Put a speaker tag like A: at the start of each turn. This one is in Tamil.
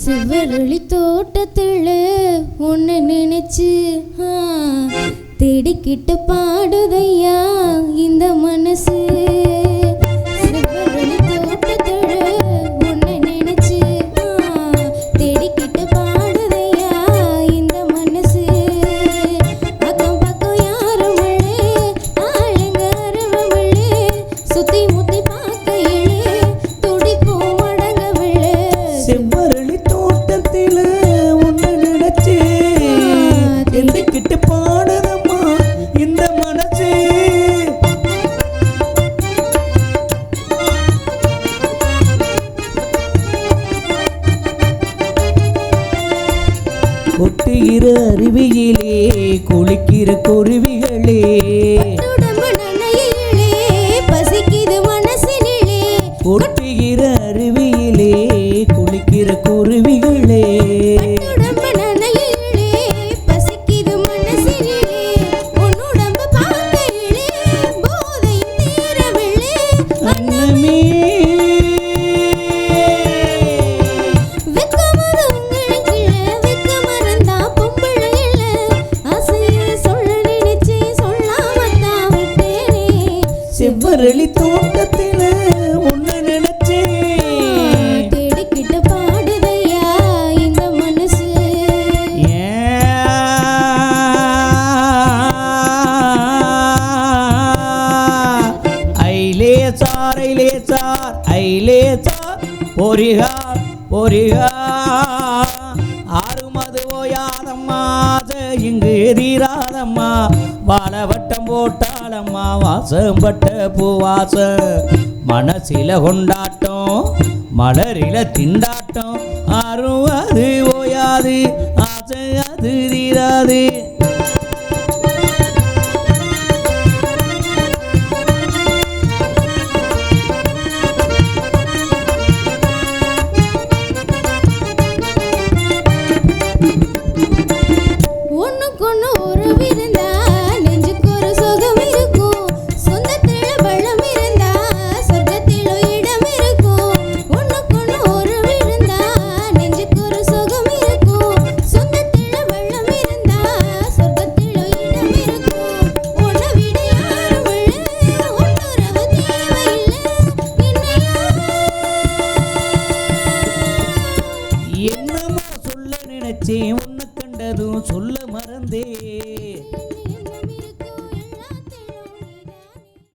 A: சிவரளி தோட்டத்துல உன்னை நினைச்சு தேடிக்கிட்டு பாடுதையா இந்த மனசு. சிவரளி தோட்டத்துல உன்னை நினைச்சு தேடிக்கிட்டு பாடுதையா இந்த மனசு. அக்கம் பக்கம் யாரும் ஆளுங்க அரவமில்லை, சுத்தி முத்தி பார்க்கையிலே துடிப்பும் அடங்கவில்லை.
B: செவ்வரளி தோட்டத்தில உன்னை நினைச்சு தேடிக்கிட்டு பாடுதம்மா இந்த மனசு. கொட்டுகிற அருவியிலே குளிக்கிற குருவிகளே,
A: பசிக்குது மனசினிலே.
B: கொட்டுகிற அருவியிலே குளிக்கிற குருவிகளே,
A: பசிக்குது மனசினிலே. உன்னுடம்பு பார்க்கையிலே போதையும் தீரவில்லை.
B: அன்னமே செவ்வரளி தோட்டத்தில உன்னை நினைச்சே
A: தேடிக்கிட்டு பாடுதையா இந்த மனசு.
B: ஐலே சார் ஐலே சார் ஐலே சார் பொறிகார் பொறிகார் ஆறுமது ஓயாதம்மா இங்கு எதிராதம்மா. வாழவட்டம் போட்டாலம்மா வாசம் பட்ட பூவாச. மனசில கொண்டாட்டம் மலரில திண்டாட்டம். ஆறும் அது ஓயாது ஆசை அது தீராது.